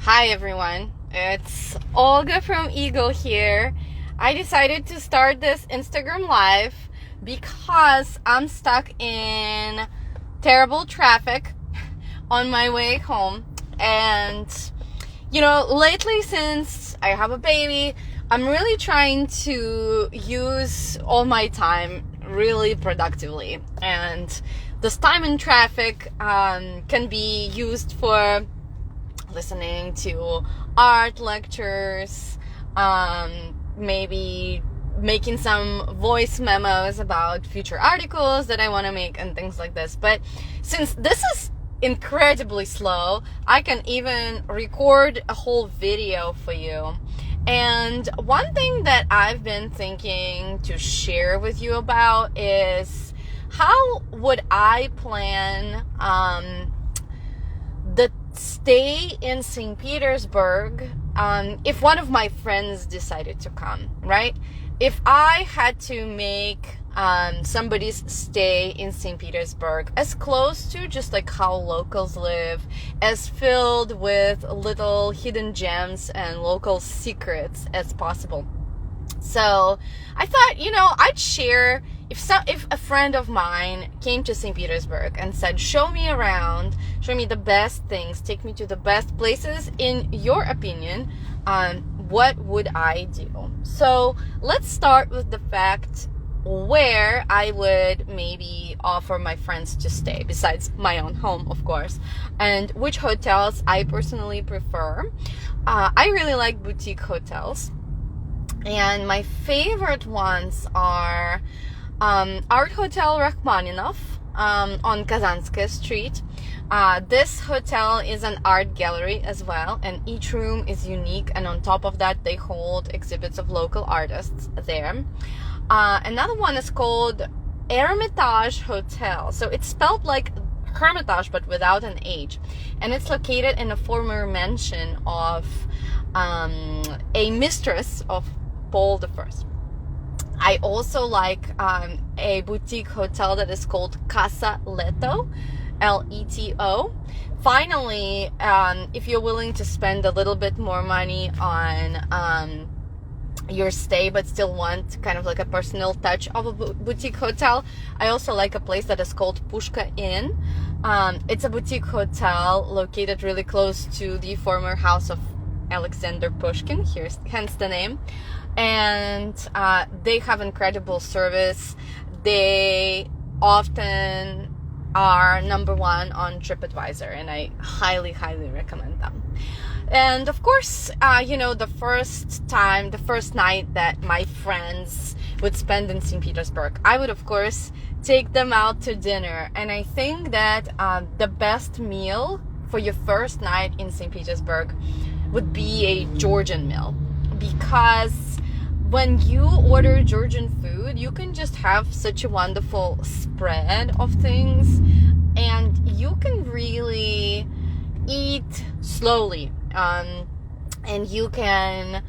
Hi everyone, it's Olga from Eagle here. I decided to start this Instagram live because I'm stuck in terrible traffic on my way home. And lately, since I have a baby, I'm really trying to use all my time really productively. And this time in traffic can be used for listening to art lectures, maybe making some voice memos about future articles that I want to make and things like this. But since this is incredibly slow, I can even record a whole video for you. And one thing that I've been thinking to share with you about is how would I plan the stay in St. Petersburg if one of my friends decided to come, right? If I had to make somebody's stay in St. Petersburg as close to just like how locals live, as filled with little hidden gems and local secrets as possible. So I thought, I'd share if a friend of mine came to St. Petersburg and said, show me around, show me the best things, take me to the best places, in your opinion, what would I do? So let's start with the fact where I would maybe offer my friends to stay, besides my own home, of course, and which hotels I personally prefer. I really like boutique hotels, and my favorite ones are Art Hotel Rachmaninov on Kazanskaya Street. This hotel is an art gallery as well, and each room is unique, and on top of that they hold exhibits of local artists there. Another one is called Hermitage Hotel. So it's spelled like Hermitage but without an H, and it's located in a former mansion of a mistress of Paul I. I also like a boutique hotel that is called Casa Leto, Leto. Finally, if you're willing to spend a little bit more money on your stay but still want kind of like a personal touch of a boutique hotel, I also like a place that is called Pushka Inn. It's a boutique hotel located really close to the former house of Alexander Pushkin, hence the name. And they have incredible service. They often are number one on TripAdvisor, and I highly recommend them. And of course, the first night that my friends would spend in St. Petersburg, I would of course take them out to dinner. And I think that the best meal for your first night in St. Petersburg would be a Georgian meal, because when you order Georgian food, you can just have such a wonderful spread of things, and you can really eat slowly, and you can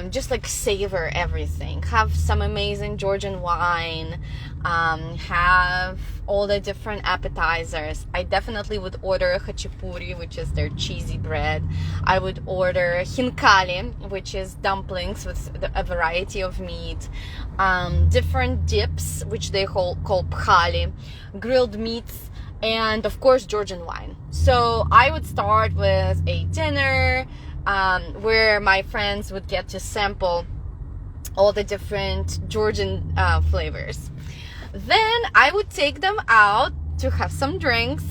just like savor everything, have some amazing Georgian wine, have all the different appetizers. I definitely would order khachapuri, which is their cheesy bread. I would order hinkali, which is dumplings with a variety of meat, different dips, which they call phali, grilled meats, and of course Georgian wine. So I would start with a dinner where my friends would get to sample all the different Georgian flavors. Then I would take them out to have some drinks,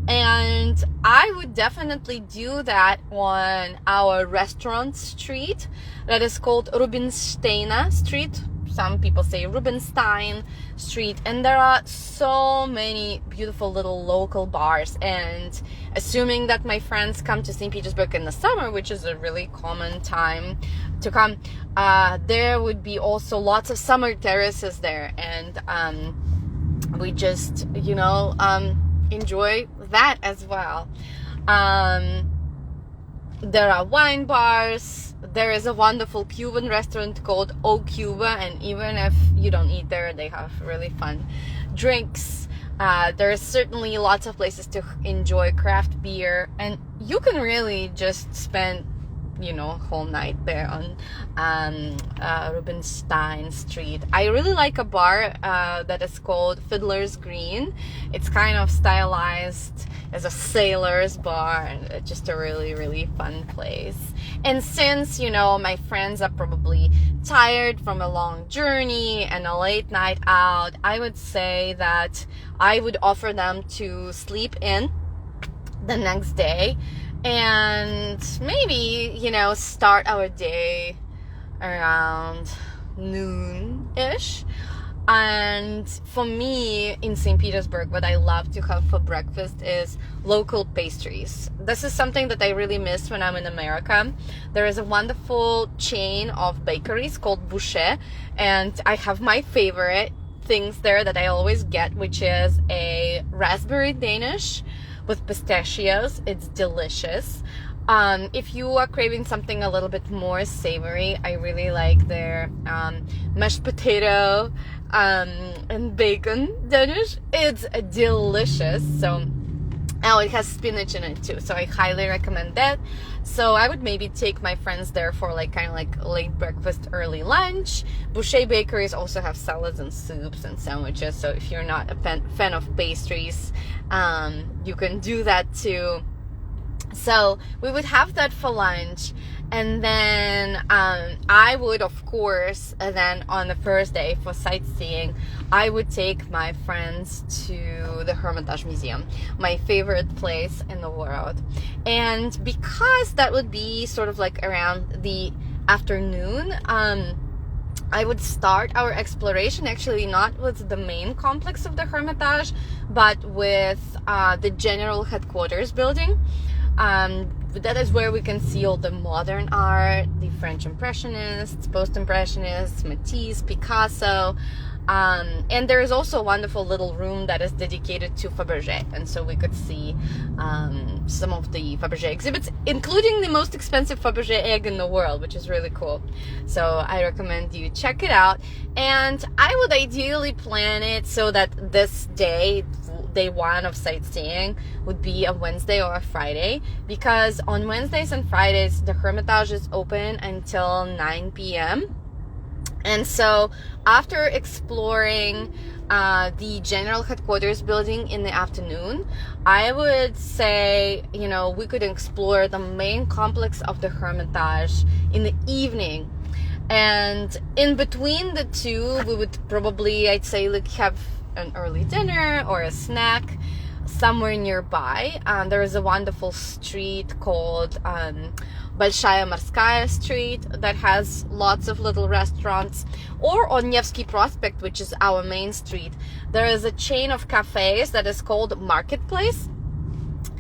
and I would definitely do that on our restaurant street that is called Rubinsteina Street. Some people say Rubinstein Street, and there are so many beautiful little local bars. And assuming that my friends come to St. Petersburg in the summer, which is a really common time to come, there would be also lots of summer terraces there, and we just enjoy that as well. There are wine bars. There is a wonderful Cuban restaurant called O Cuba, and even if you don't eat there, they have really fun drinks. There's certainly lots of places to enjoy craft beer, and you can really just spend, whole night there on Rubinstein Street. I really like a bar that is called Fiddler's Green. It's kind of stylized as a sailor's bar, and it's just a really, really fun place. And since, my friends are probably tired from a long journey and a late night out, I would say that I would offer them to sleep in the next day and maybe, start our day around noon-ish. And for me, in St. Petersburg, what I love to have for breakfast is local pastries. This is something that I really miss when I'm in America. There is a wonderful chain of bakeries called Boucher, and I have my favorite things there that I always get, which is a raspberry Danish with pistachios. It's delicious. If you are craving something a little bit more savory, I really like their mashed potato and bacon Danish. It's delicious. It has spinach in it too, so I highly recommend that. So I would maybe take my friends there for kind of late breakfast, early lunch. Boucher Bakeries also have salads and soups and sandwiches, so if you're not a fan of pastries, you can do that too. So we would have that for lunch, and then I would, of course, then on the first day for sightseeing, I would take my friends to the Hermitage Museum, my favorite place in the world. And because that would be sort of around the afternoon, I would start our exploration actually not with the main complex of the Hermitage, but with the general headquarters building. That is where we can see all the modern art, the French Impressionists, Post-Impressionists, Matisse, Picasso, and there is also a wonderful little room that is dedicated to Fabergé, and so we could see some of the Fabergé exhibits, including the most expensive Fabergé egg in the world, which is really cool. So I recommend you check it out, and I would ideally plan it so that this day one of sightseeing would be a Wednesday or a Friday, because on Wednesdays and Fridays the Hermitage is open until 9 p.m. And so after exploring the general headquarters building in the afternoon, I would say, we could explore the main complex of the Hermitage in the evening. And in between the two, we would probably, I'd say, have an early dinner or a snack somewhere nearby. There is a wonderful street called Большая Morskaya Street that has lots of little restaurants. Or on Nevsky Prospect, which is our main street, there is a chain of cafes that is called Marketplace,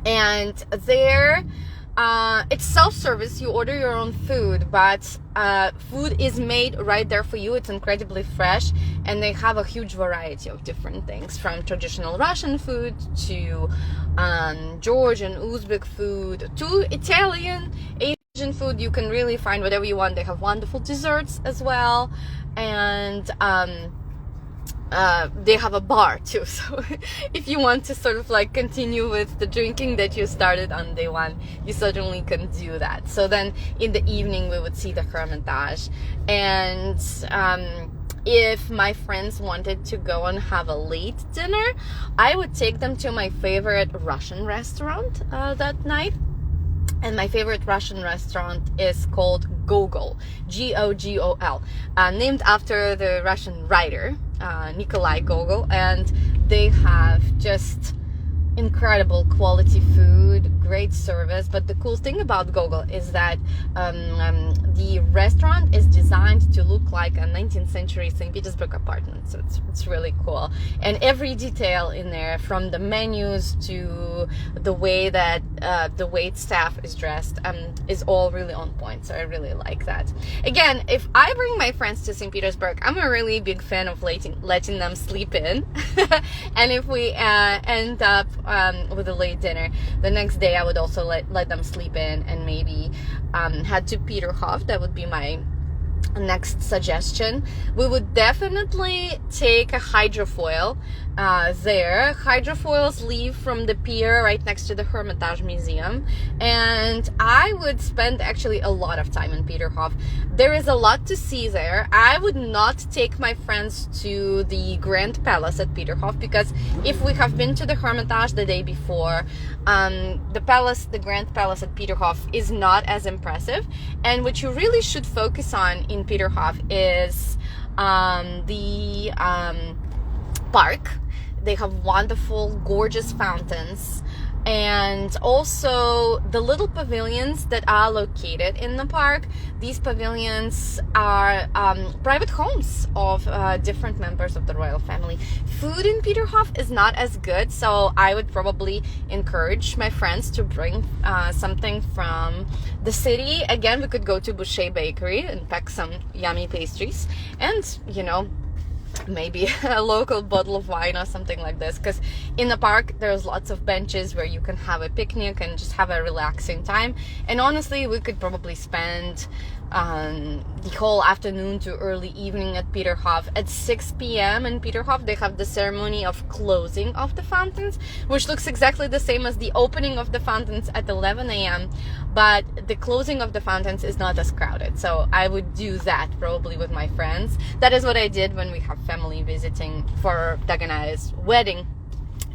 and there it's self-service. You order your own food, but food is made right there for you. It's incredibly fresh, and they have a huge variety of different things, from traditional Russian food to Georgian, Uzbek food to Italian, Asian food. You can really find whatever you want. They have wonderful desserts as well, and they have a bar too, so if you want to sort of continue with the drinking that you started on day one, you certainly can do that. So then in the evening we would see the Hermitage, and if my friends wanted to go and have a late dinner, I would take them to my favorite Russian restaurant that night. And my favorite Russian restaurant is called Gogol, Gogol, named after the Russian writer Nikolai Gogol, and they have just incredible quality food, great service. But the cool thing about Gogol is that the restaurant is designed to look like a 19th century St. Petersburg apartment, so it's really cool. And every detail in there, from the menus to the way that the wait staff is dressed, is all really on point, so I really like that. Again, if I bring my friends to St. Petersburg, I'm a really big fan of letting them sleep in and if we end up with a late dinner, the next day I would also let them sleep in and maybe head to Peterhof. That would be my next suggestion. We would definitely take a hydrofoil there. Hydrofoils leave from the pier right next to the Hermitage Museum, and I would spend actually a lot of time in Peterhof. There is a lot to see there. I would not take my friends to the Grand Palace at Peterhof, because if we have been to the Hermitage the day before, the Grand Palace at Peterhof is not as impressive. And what you really should focus on in Peterhof is the park. They have wonderful, gorgeous fountains, and also the little pavilions that are located in the park. These pavilions are private homes of different members of the royal family. Food in Peterhof is not as good, so I would probably encourage my friends to bring something from the city. Again, we could go to Boucher Bakery and pack some yummy pastries, and maybe a local bottle of wine or something like this, because in the park there's lots of benches where you can have a picnic and just have a relaxing time. And honestly, we could probably spend the whole afternoon to early evening at Peterhof. At 6 p.m. in Peterhof, they have the ceremony of closing of the fountains, which looks exactly the same as the opening of the fountains at 11 a.m. But the closing of the fountains is not as crowded. So I would do that probably with my friends. That is what I did when we have family visiting for Daganai's wedding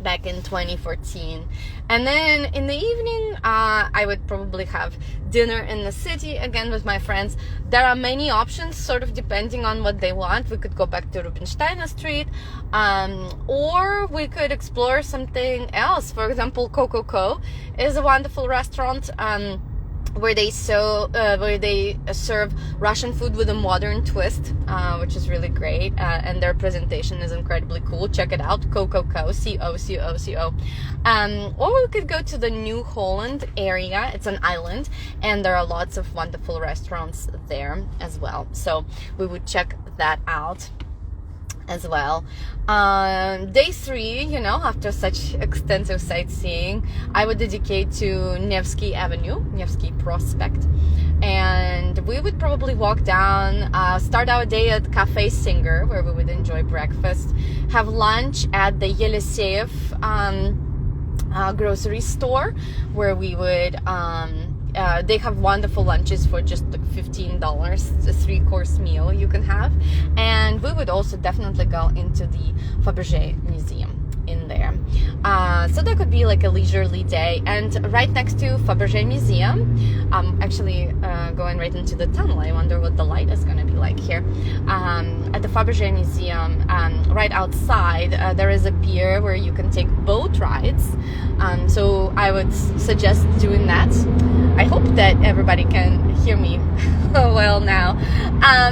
back in 2014. And then in the evening, I would probably have dinner in the city again with my friends. There are many options, sort of depending on what they want. We could go back to Rubinsteiner Street, or we could explore something else. For example, Coco is a wonderful restaurant where they serve Russian food with a modern twist, which is really great, and their presentation is incredibly cool. Check it out, Coco, C-O-C-O-C-O. Or we could go to the New Holland area. It's an island, and there are lots of wonderful restaurants there as well. So we would check that out as well. Day 3, after such extensive sightseeing, I would dedicate to Nevsky Avenue, Nevsky Prospect, and we would probably walk down, start our day at Cafe Singer, where we would enjoy breakfast, have lunch at the Yeliseyev grocery store, where we would they have wonderful lunches for just like $15, a 3-course meal you can have. And we would also definitely go into the Fabergé Museum in there. So that could be like a leisurely day. And right next to Fabergé Museum, actually going right into the tunnel. I wonder what the light is going to be like here. At the Fabergé Museum, right outside, there is a pier where you can take boat rides. So I would suggest doing that. I hope that everybody can hear me well now.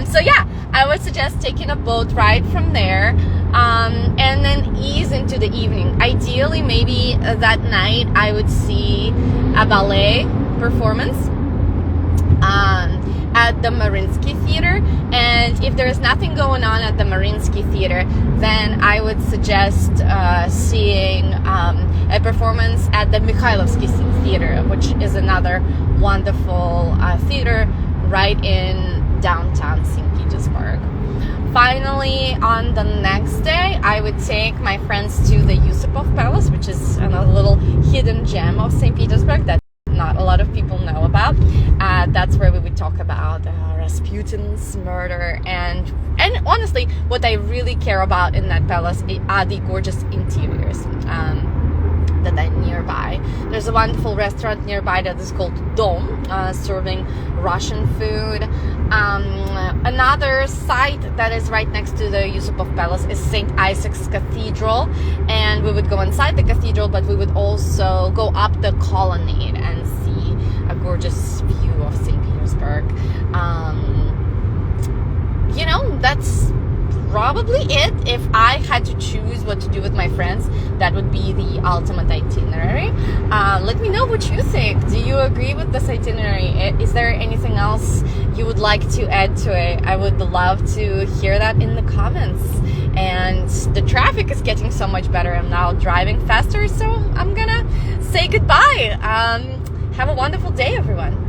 So yeah, I would suggest taking a boat ride from there, and then ease into the evening. Ideally, maybe that night I would see a ballet performance at the Mariinsky Theater. And if there is nothing going on at the Mariinsky Theater, then I would suggest seeing a performance at the Mikhailovsky Theater, which is another wonderful theater right in downtown St. Petersburg. Finally, on the next day, I would take my friends to the Yusupov Palace, which is another little hidden gem of St. Petersburg that not a lot of people know about. That's where we would talk about Rasputin's murder, and honestly, what I really care about in that palace are the gorgeous interiors that are nearby. There's a wonderful restaurant nearby that is called Dom, serving Russian food. Another site that is right next to the Yusupov Palace is St. Isaac's Cathedral, and we would go inside the cathedral, but we would also go up the colonnade and see a gorgeous view of St. Petersburg. That's probably it. If I had to choose what to do with my friends, that would be the ultimate itinerary. Let me know what you think. Do you agree with this itinerary? Is there anything else you would like to add to it? I would love to hear that in the comments. And the traffic is getting so much better. I'm now driving faster, so I'm gonna say goodbye. Have a wonderful day, everyone.